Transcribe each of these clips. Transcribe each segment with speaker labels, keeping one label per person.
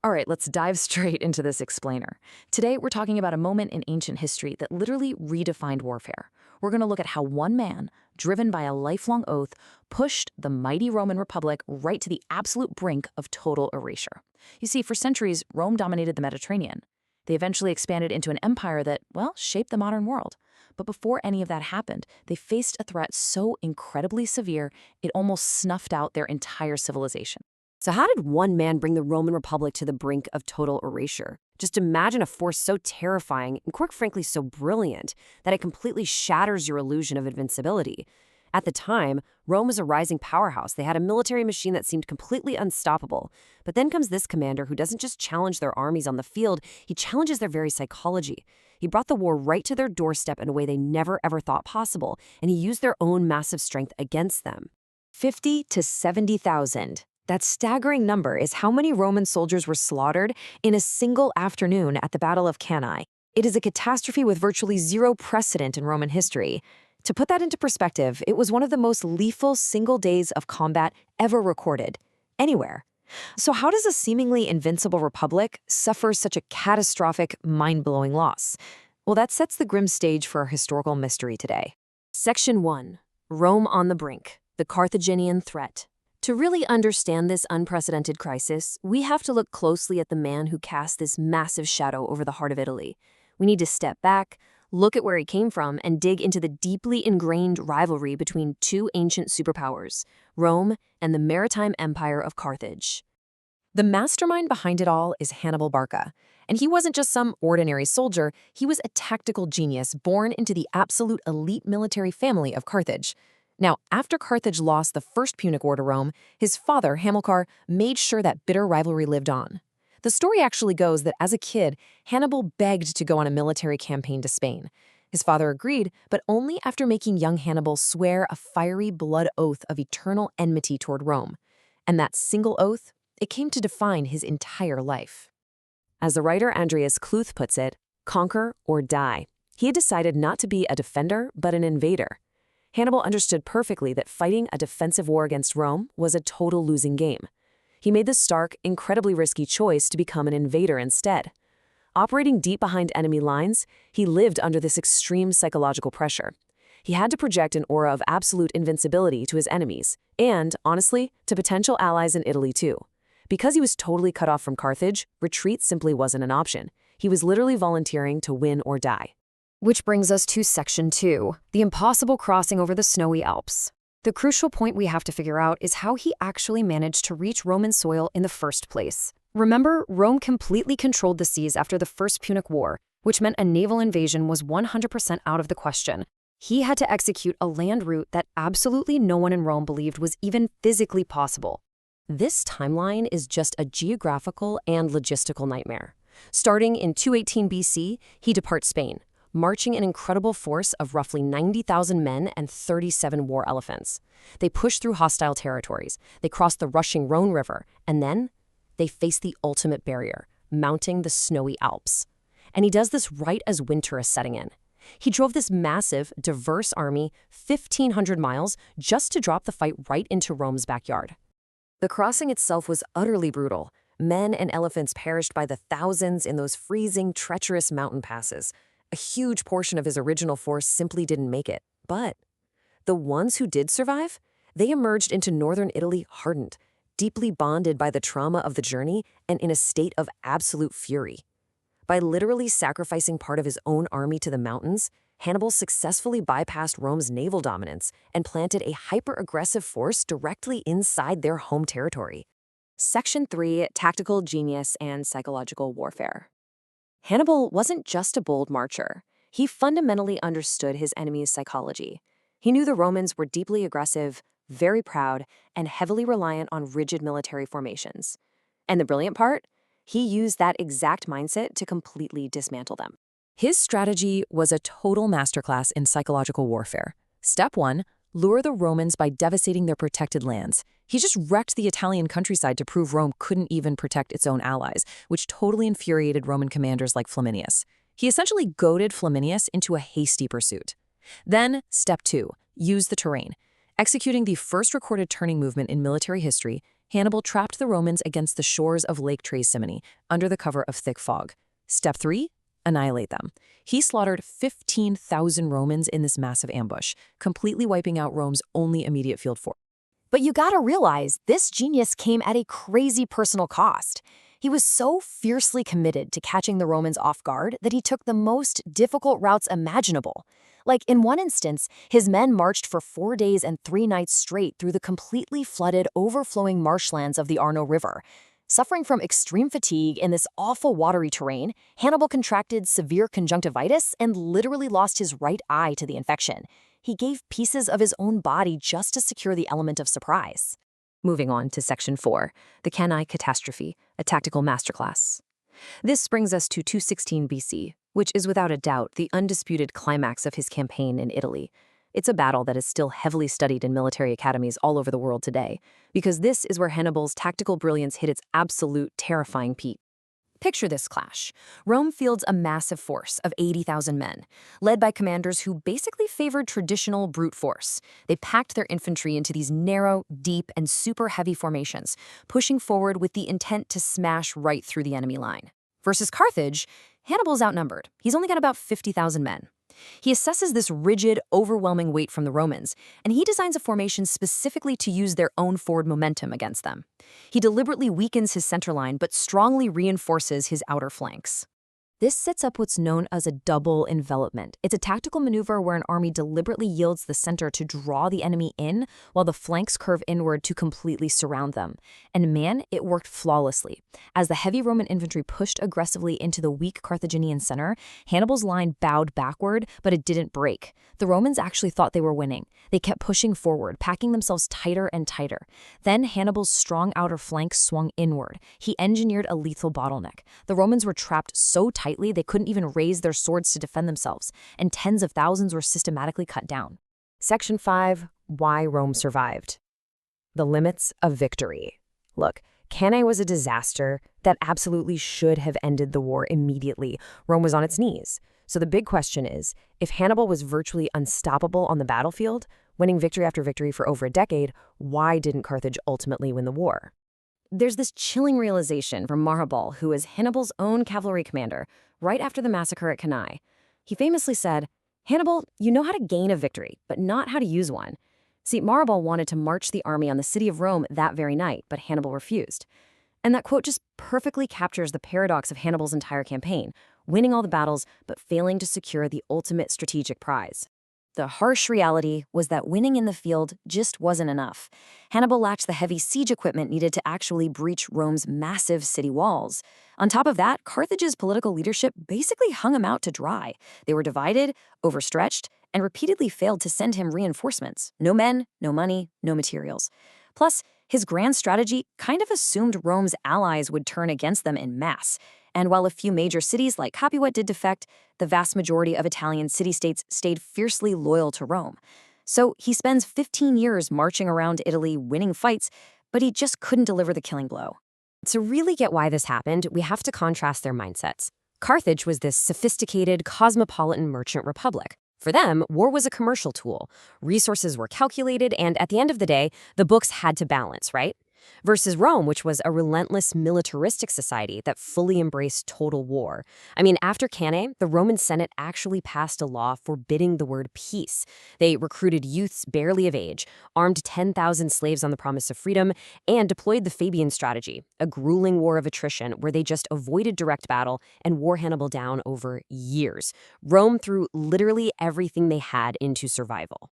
Speaker 1: All right, let's dive straight into this explainer. Today, we're talking about a moment in ancient history that literally redefined warfare. We're going to look at how one man, driven by a lifelong oath, pushed the mighty Roman Republic right to the absolute brink of total erasure. You see, for centuries, Rome dominated the Mediterranean. They eventually expanded into an empire that, well, shaped the modern world. But before any of that happened, they faced a threat so incredibly severe, it almost snuffed out their entire civilization.
Speaker 2: So how did one man bring the Roman Republic to the brink of total erasure? Just imagine a force so terrifying and, quite frankly, so brilliant that it completely shatters your illusion of invincibility. At the time, Rome was a rising powerhouse. They had a military machine that seemed completely unstoppable. But then comes this commander who doesn't just challenge their armies on the field, he challenges their very psychology. He brought the war right to their doorstep in a way they never ever thought possible, and he used their own massive strength against them.
Speaker 3: 50 to 70,000. That staggering number is how many Roman soldiers were slaughtered in a single afternoon at the Battle of Cannae. It is a catastrophe with virtually zero precedent in Roman history. To put that into perspective, it was one of the most lethal single days of combat ever recorded, anywhere. So how does a seemingly invincible republic suffer such a catastrophic, mind-blowing loss? Well, that sets the grim stage for our historical mystery today.
Speaker 2: Section 1. Rome on the brink. The Carthaginian threat. To really understand this unprecedented crisis, we have to look closely at the man who cast this massive shadow over the heart of Italy. We need to step back, look at where he came from, and dig into the deeply ingrained rivalry between two ancient superpowers, Rome and the maritime empire of Carthage.
Speaker 3: The mastermind behind it all is Hannibal Barca. And he wasn't just some ordinary soldier, he was a tactical genius born into the absolute elite military family of Carthage. Now, after Carthage lost the First Punic War to Rome, his father, Hamilcar, made sure that bitter rivalry lived on. The story actually goes that as a kid, Hannibal begged to go on a military campaign to Spain. His father agreed, but only after making young Hannibal swear a fiery blood oath of eternal enmity toward Rome. And that single oath, it came to define his entire life. As the writer Andreas Kluth puts it, conquer or die. He had decided not to be a defender, but an invader. Hannibal understood perfectly that fighting a defensive war against Rome was a total losing game. He made the stark, incredibly risky choice to become an invader instead. Operating deep behind enemy lines, he lived under this extreme psychological pressure. He had to project an aura of absolute invincibility to his enemies, and, honestly, to potential allies in Italy too. Because he was totally cut off from Carthage, retreat simply wasn't an option. He was literally volunteering to win or die. Which brings us to Section 2, the impossible crossing over the snowy Alps. The crucial point we have to figure out is how he actually managed to reach Roman soil in the first place. Remember, Rome completely controlled the seas after the First Punic War, which meant a naval invasion was 100% out of the question. He had to execute a land route that absolutely no one in Rome believed was even physically possible. This timeline is just a geographical and logistical nightmare. Starting in 218 BC, he departs Spain, marching an incredible force of roughly 90,000 men and 37 war elephants. They push through hostile territories, they cross the rushing Rhone River, and then they face the ultimate barrier, mounting the snowy Alps. And he does this right as winter is setting in. He drove this massive, diverse army 1,500 miles just to drop the fight right into Rome's backyard. The crossing itself was utterly brutal. Men and elephants perished by the thousands in those freezing, treacherous mountain passes. A huge portion of his original force simply didn't make it. But the ones who did survive, they emerged into northern Italy hardened, deeply bonded by the trauma of the journey and in a state of absolute fury. By literally sacrificing part of his own army to the mountains, Hannibal successfully bypassed Rome's naval dominance and planted a hyper-aggressive force directly inside their home territory. Section 3, Tactical Genius and Psychological Warfare. Hannibal wasn't just a bold marcher. He fundamentally understood his enemy's psychology. He knew the Romans were deeply aggressive, very proud, and heavily reliant on rigid military formations. And the brilliant part? He used that exact mindset to completely dismantle them. His strategy was a total masterclass in psychological warfare. Step 1, lure the Romans by devastating their protected lands. He just wrecked the Italian countryside to prove Rome couldn't even protect its own allies, which totally infuriated Roman commanders like Flaminius. He essentially goaded Flaminius into a hasty pursuit. Then, step 2, use the terrain. Executing the first recorded turning movement in military history, Hannibal trapped the Romans against the shores of Lake Trasimene under the cover of thick fog. Step 3, annihilate them. He slaughtered 15,000 Romans in this massive ambush, completely wiping out Rome's only immediate field force.
Speaker 2: But you gotta realize, this genius came at a crazy personal cost. He was so fiercely committed to catching the Romans off guard that he took the most difficult routes imaginable. Like, in one instance, his men marched for 4 days and 3 nights straight through the completely flooded, overflowing marshlands of the Arno River. Suffering from extreme fatigue in this awful watery terrain, Hannibal contracted severe conjunctivitis and literally lost his right eye to the infection. He gave pieces of his own body just to secure the element of surprise.
Speaker 3: Moving on to Section 4, the Cannae Catastrophe, a tactical masterclass. This brings us to 216 BC, which is without a doubt the undisputed climax of his campaign in Italy. It's a battle that is still heavily studied in military academies all over the world today, because this is where Hannibal's tactical brilliance hit its absolute terrifying peak. Picture this clash. Rome fields a massive force of 80,000 men, led by commanders who basically favored traditional brute force. They packed their infantry into these narrow, deep, and super heavy formations, pushing forward with the intent to smash right through the enemy line. Versus Carthage, Hannibal's outnumbered. He's only got about 50,000 men. He assesses this rigid, overwhelming weight from the Romans, and he designs a formation specifically to use their own forward momentum against them. He deliberately weakens his center line but strongly reinforces his outer flanks. This sets up what's known as a double envelopment. It's a tactical maneuver where an army deliberately yields the center to draw the enemy in, while the flanks curve inward to completely surround them. And man, it worked flawlessly. As the heavy Roman infantry pushed aggressively into the weak Carthaginian center, Hannibal's line bowed backward, but it didn't break. The Romans actually thought they were winning. They kept pushing forward, packing themselves tighter and tighter. Then Hannibal's strong outer flank swung inward. He engineered a lethal bottleneck. The Romans were trapped so tightly they couldn't even raise their swords to defend themselves, and tens of thousands were systematically cut down. Section 5, Why Rome Survived. The limits of victory. Look, Cannae was a disaster that absolutely should have ended the war immediately. Rome was on its knees. So the big question is, if Hannibal was virtually unstoppable on the battlefield, winning victory after victory for over a decade, why didn't Carthage ultimately win the war? There's this chilling realization from Hannibal, who is Hannibal's own cavalry commander, right after the massacre at Cannae. He famously said, "Hannibal, you know how to gain a victory, but not how to use one." See, Hannibal wanted to march the army on the city of Rome that very night, but Hannibal refused. And that quote just perfectly captures the paradox of Hannibal's entire campaign, winning all the battles, but failing to secure the ultimate strategic prize. The harsh reality was that winning in the field just wasn't enough. Hannibal lacked the heavy siege equipment needed to actually breach Rome's massive city walls. On top of that, Carthage's political leadership basically hung him out to dry. They were divided, overstretched, and repeatedly failed to send him reinforcements. No men, no money, no materials. Plus, his grand strategy kind of assumed Rome's allies would turn against them en masse. And while a few major cities like Capua did defect, the vast majority of Italian city-states stayed fiercely loyal to Rome. So he spends 15 years marching around Italy winning fights, but he just couldn't deliver the killing blow.
Speaker 2: To really get why this happened, we have to contrast their mindsets. Carthage was this sophisticated, cosmopolitan merchant republic. For them, war was a commercial tool. Resources were calculated, and at the end of the day, the books had to balance, right? Versus Rome, which was a relentless militaristic society that fully embraced total war. I mean, after Cannae, the Roman Senate actually passed a law forbidding the word peace. They recruited youths barely of age, armed 10,000 slaves on the promise of freedom, and deployed the Fabian strategy, a grueling war of attrition where they just avoided direct battle and wore Hannibal down over years. Rome threw literally everything they had into survival.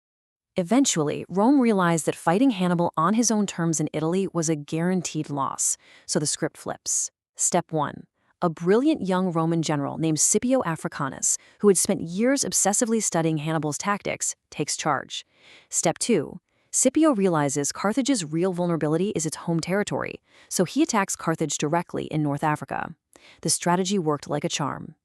Speaker 1: Eventually, Rome realized that fighting Hannibal on his own terms in Italy was a guaranteed loss, so the script flips. Step 1. A brilliant young Roman general named Scipio Africanus, who had spent years obsessively studying Hannibal's tactics, takes charge. Step 2. Scipio realizes Carthage's real vulnerability is its home territory, so he attacks Carthage directly in North Africa. The strategy worked like a charm.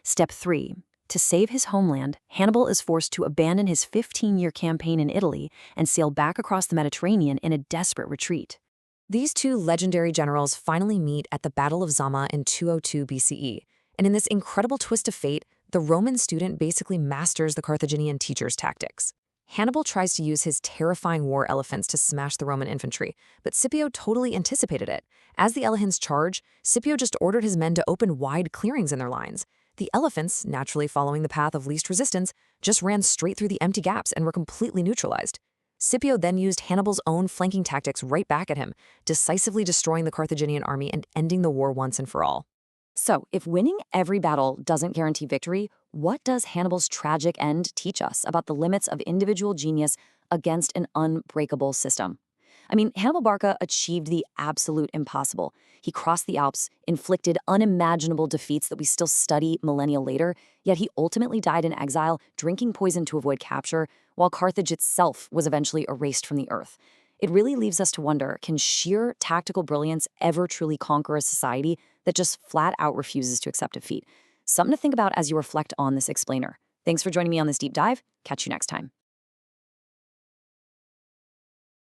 Speaker 1: Step 3. To save his homeland, Hannibal is forced to abandon his 15-year campaign in Italy and sail back across the Mediterranean in a desperate retreat.
Speaker 3: These two legendary generals finally meet at the Battle of Zama in 202 BCE, and in this incredible twist of fate, the Roman student basically masters the Carthaginian teacher's tactics. Hannibal tries to use his terrifying war elephants to smash the Roman infantry, but Scipio totally anticipated it. As the elephants charge, Scipio just ordered his men to open wide clearings in their lines. The elephants, naturally following the path of least resistance, just ran straight through the empty gaps and were completely neutralized. Scipio then used Hannibal's own flanking tactics right back at him, decisively destroying the Carthaginian army and ending the war once and for all.
Speaker 1: So, if winning every battle doesn't guarantee victory, what does Hannibal's tragic end teach us about the limits of individual genius against an unbreakable system? I mean, Hannibal Barca achieved the absolute impossible. He crossed the Alps, inflicted unimaginable defeats that we still study millennia later, yet he ultimately died in exile, drinking poison to avoid capture, while Carthage itself was eventually erased from the earth. It really leaves us to wonder, can sheer tactical brilliance ever truly conquer a society that just flat out refuses to accept defeat? Something to think about as you reflect on this explainer. Thanks for joining me on this deep dive. Catch you next time.